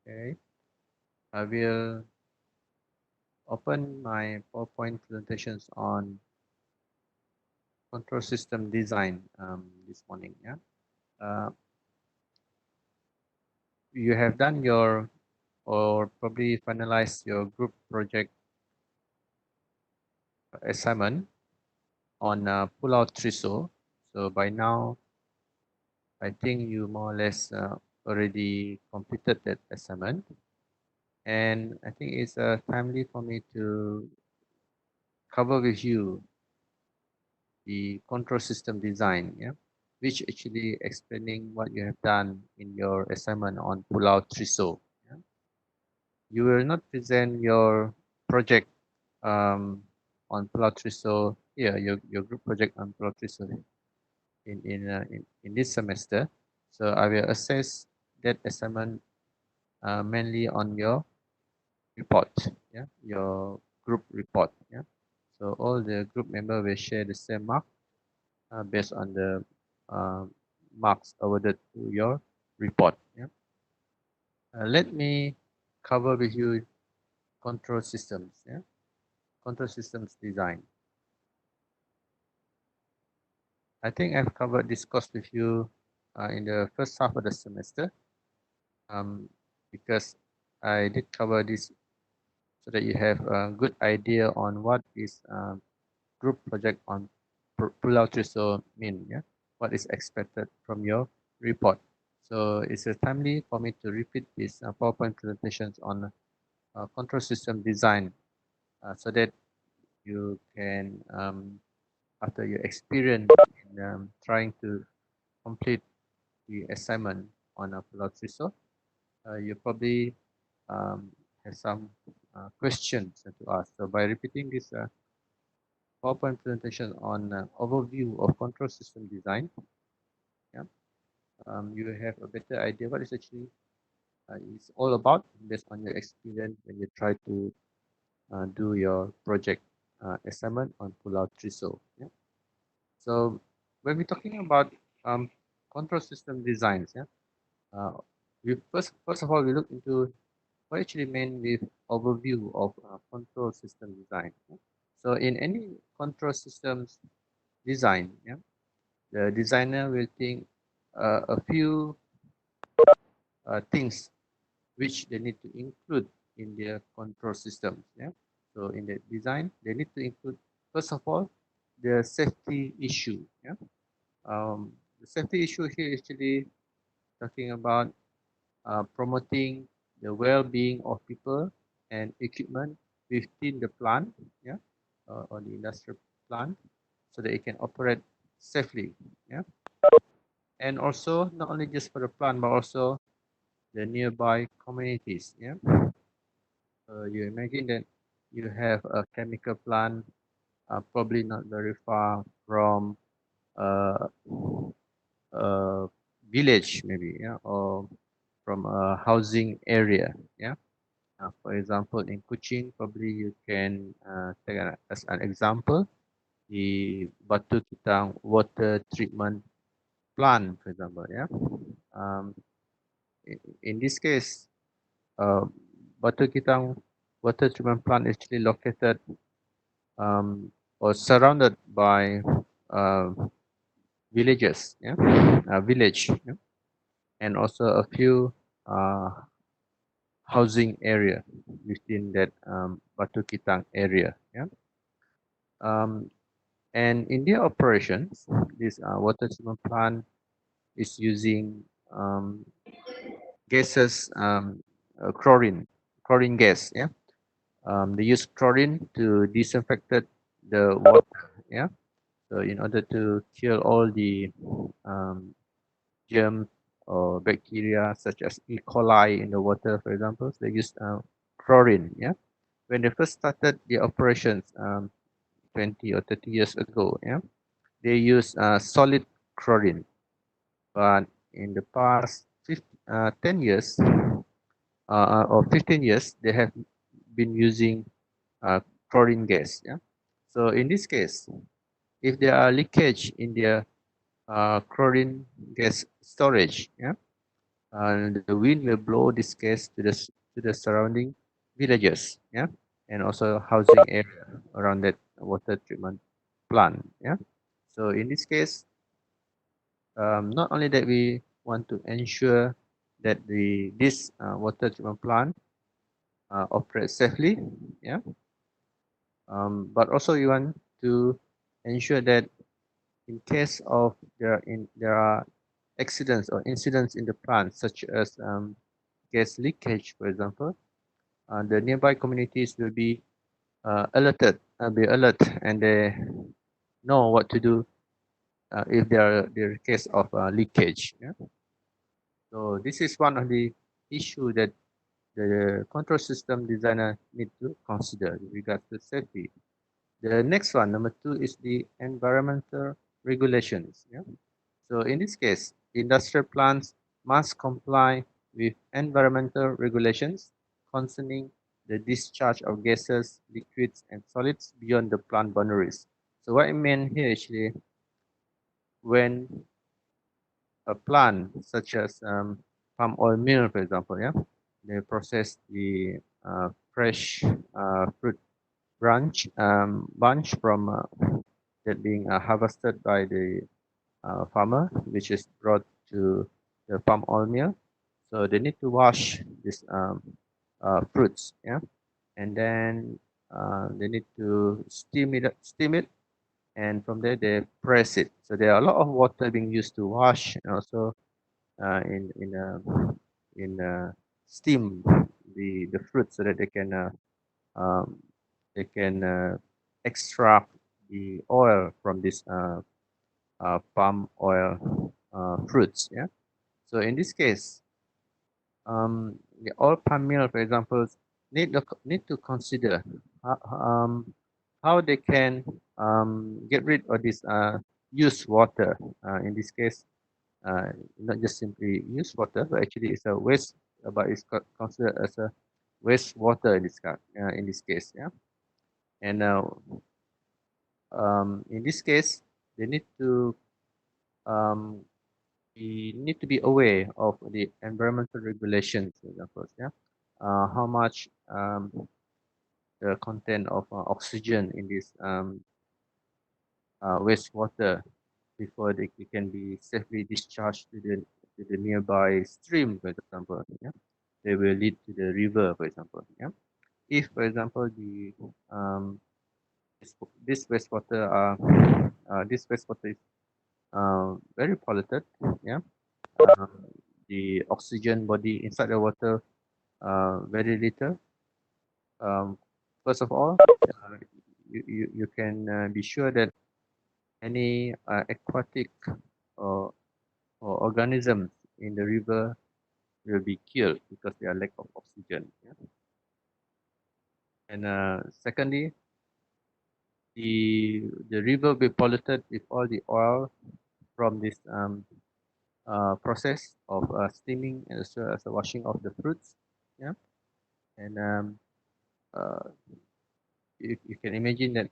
Okay, I will open my PowerPoint presentations on control system design this morning. Yeah, uh, you have done your or probably finalized your group project assignment on pull-out Triso. So by now, I think you more or less already completed that assignment, and I think it's timely for me to cover with you the control system design, yeah, which actually explaining what you have done in your assignment on pull-out Triso. Yeah. You will not present your project on pull-out Triso here, your group project on pull-out Triso in this semester. So I will assess that assignment mainly on your report, yeah, your group report, yeah. So all the group member will share the same mark based on the uh, marks awarded to your report. Yeah. Let me cover with you control systems. Yeah. Control systems design. I think I've covered this course with you in the first half of the semester um, because I did cover this so that you have a good idea on what is group project on pull-out Triso mean. Yeah. What is expected from your report. So it's a timely for me to repeat these PowerPoint presentations on control system design so that you can, after your experience in trying to complete the assignment on a Pilates, you probably have some questions to ask. So by repeating this PowerPoint presentation on overview of control system design, yeah, you have a better idea what is actually it's all about based on your experience when you try to do your project assignment on pull-out Triso. Yeah. So when we're talking about um, control system designs, yeah, we first of all we look into what actually mean with overview of control system design. Yeah? So in any control systems design, yeah, the designer will think a few things which they need to include in their control systems. Yeah. So in the design, they need to include first of all the safety issue. Yeah. The safety issue here is actually talking about promoting the well-being of people and equipment within the plant. Yeah. Or the industrial plant, so that it can operate safely. Yeah. And also not only just for the plant, but also the nearby communities. Yeah. You imagine that you have a chemical plant, probably not very far from uh, a village, maybe, yeah, or from a housing area, yeah. For example, in Kuching, probably you can take as an example the Batu Kitang water treatment plant, for example, yeah. Um, in this case, uh, Batu Kitang water treatment plant is actually located or surrounded by uh, villages, yeah, village, yeah? And also a few uh, housing area within that Batu Kitang area, yeah. Um, and in their operations, this water treatment plant is using gases, chlorine gas, yeah. They use chlorine to disinfect the water, yeah. So in order to kill all the um, germs or bacteria such as E. coli in the water, for example, they use chlorine. Yeah, when they first started the operations 20 or 30 years ago, yeah, they use solid chlorine. But in the past 10 years or 15 years, they have been using uh, chlorine gas. Yeah, so in this case, if there are leakage in their chlorine gas storage, yeah, the wind will blow this gas to the surrounding villages, yeah, and also housing area around that water treatment plant, yeah. So in this case, not only that we want to ensure that this water treatment plant operates safely, yeah, but also we want to ensure that in case of there are accidents or incidents in the plant, such as gas leakage, for example, the nearby communities will be be alert, and they know what to do if there are case of leakage. Yeah? So this is one of the issue that the control system designer need to consider with regards to safety. The next one, number two, is the environmental regulations. Yeah? So in this case, industrial plants must comply with environmental regulations concerning the discharge of gases, liquids, and solids beyond the plant boundaries. So what I mean here actually, when a plant such as palm oil mill, for example, yeah, they process the fresh fruit bunch from that being harvested by the farmer, which is brought to the palm oil mill. So they need to wash these fruits, yeah, and then they need to steam it, and from there they press it. So there are a lot of water being used to wash, and also uh, in in uh, steam the fruit so that um, they can extract the oil from this palm oil fruits. Yeah. So in this case, the oil palm mill, for example, need to consider how, how they can get rid of this used water. In this case, not just simply used water, but actually it's a waste, but it's considered as a wastewater in in this case. Yeah, and in this case, they need to um, we need to be aware of the environmental regulations, for example, yeah, how much the content of oxygen in this wastewater before it can be safely discharged to the nearby stream, for example, yeah, they will lead to the river, for example, yeah. If, for example, the this, this wastewater this wastewater is very polluted, yeah, um, the oxygen body inside the water very little. Um, First of all, you can be sure that any aquatic or, or organisms in the river will be killed because they are lack of oxygen. Yeah? And secondly, the river will be polluted with all the oil from this process of steaming as well as the washing of the fruits. Yeah, and uh, you can imagine that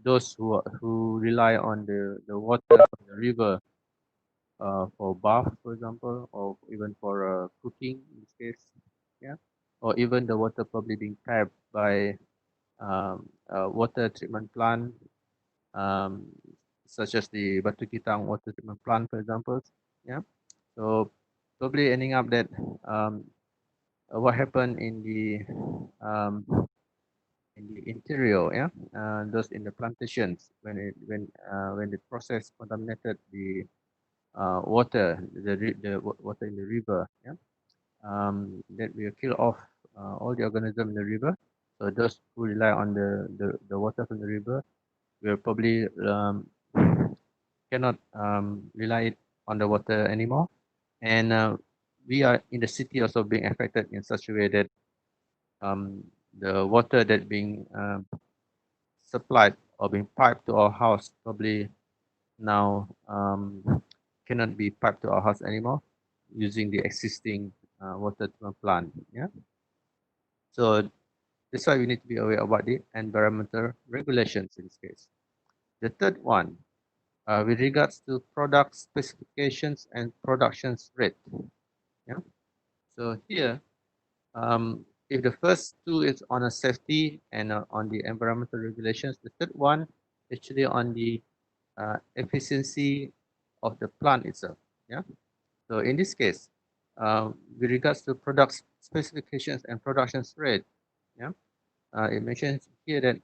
those who rely on the water from the river for bath, for example, or even for cooking in this case, yeah, or even the water probably being tapped by a water treatment plant, um, such as the Batu Kitang water treatment plant, for example, yeah. So probably ending up that what happened um, in the interior, yeah, those in the plantations when the process contaminated the water, water in the river, yeah, that will kill off all the organisms in the river. So those who rely on the water from the river will probably cannot rely on the water anymore, and we are in the city also being affected in such a way that um, the water that being supplied or being piped to our house probably now cannot be piped to our house anymore using the existing water treatment plant. Yeah, so that's why we need to be aware about the environmental regulations in this case. The third one, with regards to product specifications and production rate. Yeah. So here, if the first two is on a safety and on the environmental regulations, the third one actually on the efficiency of the plant itself. Yeah. So in this case, with regards to product specifications and production rate, yeah, it mentions here that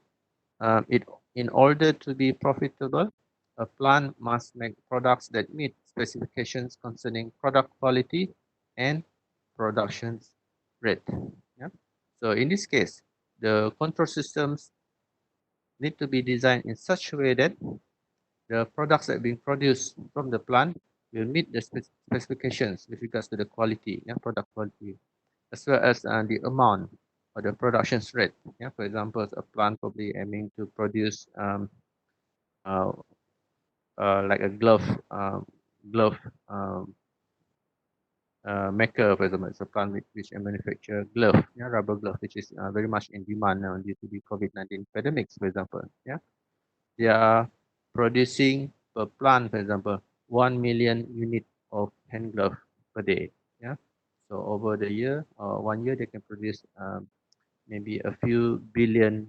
it in order to be profitable, a plant must make products that meet specifications concerning product quality and production rate. Yeah. So in this case, the control systems need to be designed in such a way that the products that are being produced from the plant will meet the specifications with regards to the quality, yeah, product quality, as well as the amount or the production rate. Yeah, for example, a plant probably aiming to produce uh, like a glove um, maker, for example, it's a plant which manufacture glove, yeah, rubber glove, which is very much in demand now due to the COVID-19 pandemics, for example. Yeah, they are producing per plant, for example, 1 million unit of hand glove per day. Yeah, so over the year or 1 year, they can produce maybe a few billion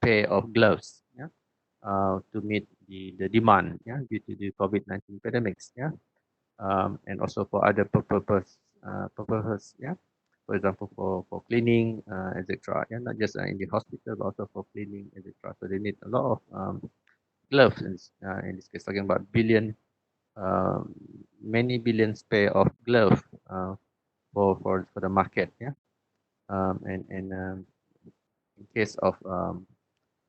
pair of gloves. Yeah, to meet the demand. Yeah, due to the COVID-19 pandemics. Yeah, and also for other purposes. Yeah, for example, for cleaning, etc. Yeah, not just in the hospital, but also for cleaning, etc. So they need a lot of gloves in this case, talking about um, many billions pair of gloves for the market. Yeah, and in case of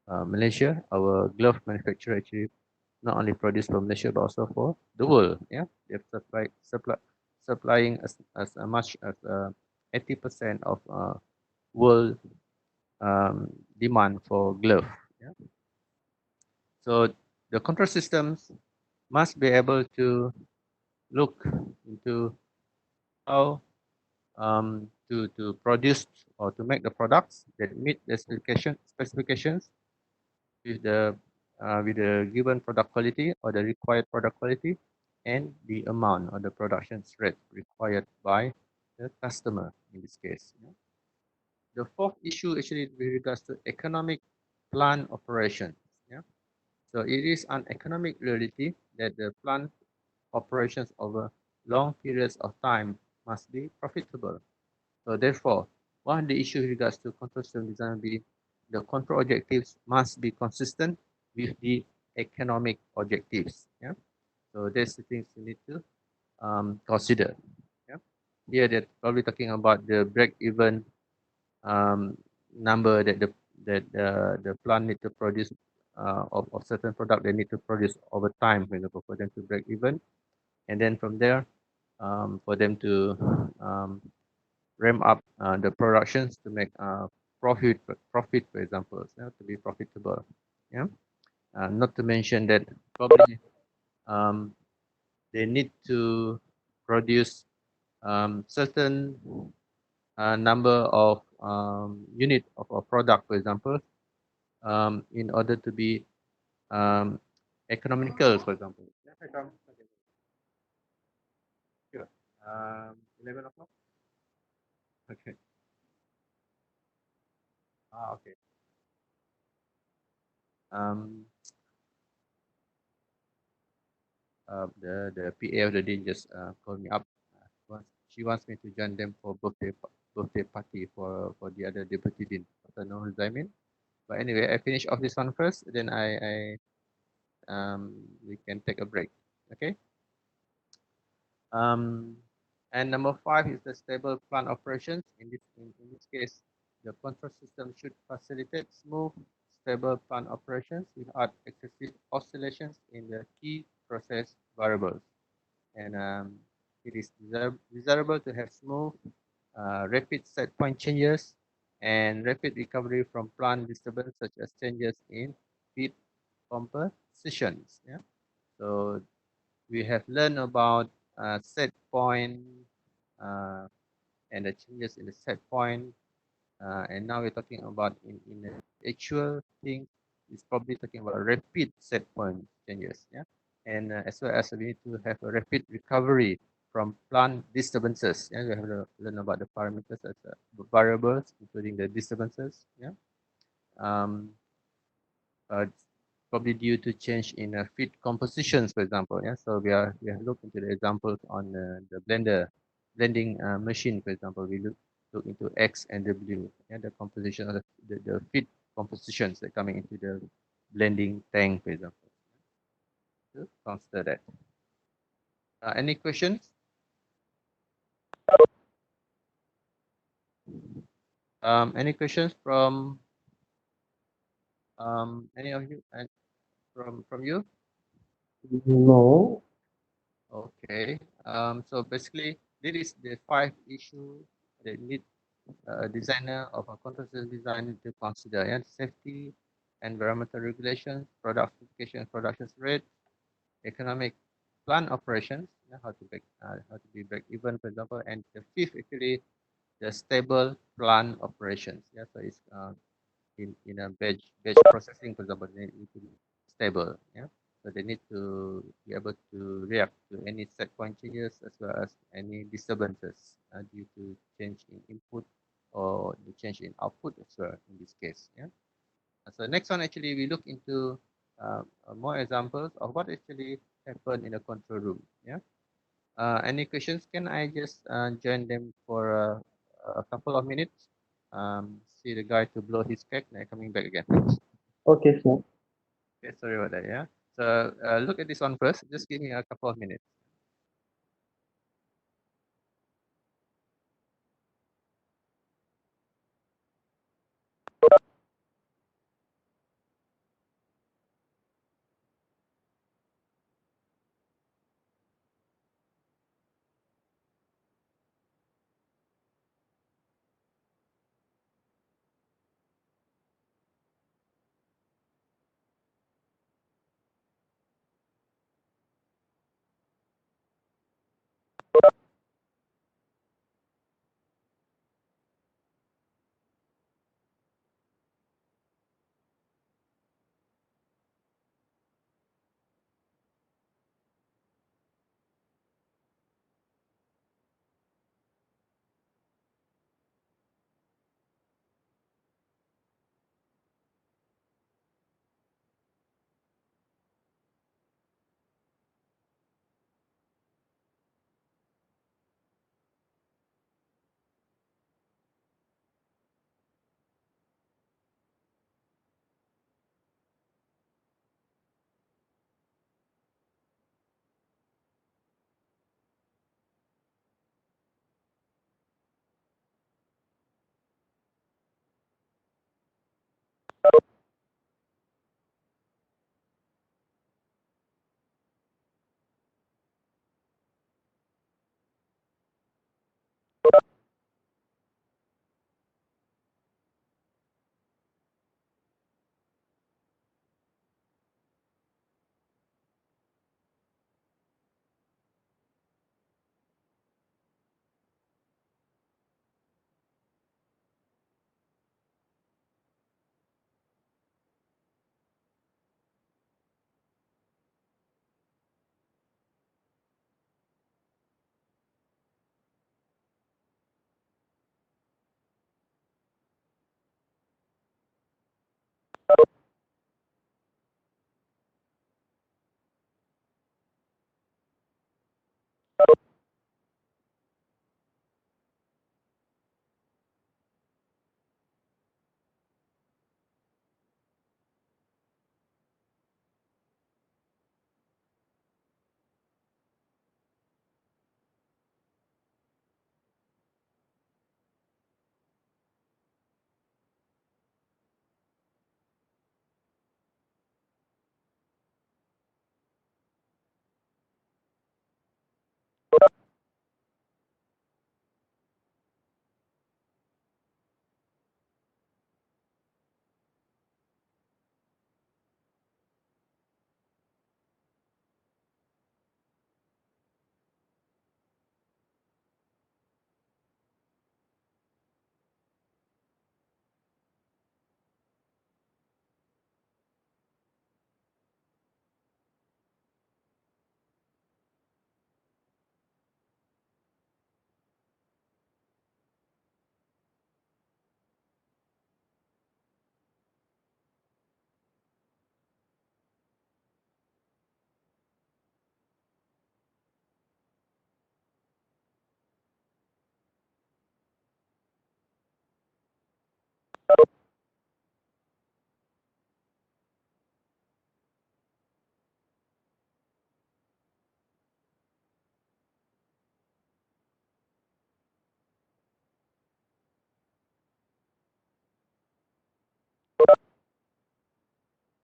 Malaysia, our glove manufacturer actually not only produce for Malaysia but also for the world. Yeah, they supplying as much as 80% of world demand for glove. Yeah, so the control systems must be able to look into how to produce or to make the products that meet the specifications with the given product quality or the required product quality and the amount or the production rate required by the customer in this case. Yeah. The fourth issue actually with regards to economic plant operations. Yeah. So it is an economic reality that the plant operations over long periods of time must be profitable. So therefore, one of the issues with regards to control system design will be the control objectives must be consistent with the economic objectives. Yeah. So that's the things you need to consider. Yeah. Here they're probably talking about the break-even number that the plant need to produce of certain product they need to produce over time, for example, for them to break even, and then from there, for them to um, ramp up the productions to make profit, for example, yeah, to be profitable. Yeah, not to mention that probably um, they need to produce certain number of unit of a product, for example, in order to be um, economical, for example. Yeah, hi, Tom. Okay, sure. 11 o'clock. Okay. Okay. Um, the PA of the day just called me up. She wants me to join them for birthday party for the other deputy dean, Dr. Noor Zaimin. But anyway, I finish off this one first. Then I we can take a break. Okay. Um, and number five is the stable plant operations. In this case, the control system should facilitate smooth, stable plant operations without excessive oscillations in the key process variables. And it is desirable to have smooth, rapid set point changes and rapid recovery from plant disturbance such as changes in feed compositions. Yeah. So we have learned about set point uh, and the changes in the set point, and now we're talking about in the actual thing. It's probably talking about rapid set point changes. Yeah, and as well as we need to have a rapid recovery from plant disturbances. Yeah, we have to learn about the parameters as variables, including the disturbances. Yeah, um, uh, probably due to change in feed compositions, for example. Yeah, so we have looked into the examples on the blending machine, for example. We look into X and W. Yeah, the composition of the feed compositions that coming into the blending tank, for example. So consider that. Any questions? Any questions from any of you and from you? No. Okay. So basically, this is the 5 issues that need a designer of a control system design to consider. And safety, environmental regulations, product specification, production rate, economic plant operations, yeah, how to be break even, for example, and the fifth actually the stable plant operations. Yeah, so it's in a batch processing, for example, they need to be stable. Yeah, so they need to be able to react to any set point changes as well as any disturbances due to change in input or the change in output as well in this case. Yeah. So next one actually we look into more examples of what actually happened in a control room. Yeah. Any questions? Can I just join them for a couple of minutes? See the guy to blow his cake. Now coming back again. Okay, sir. Okay, sorry about that. Yeah. So look at this one first. Just give me a couple of minutes.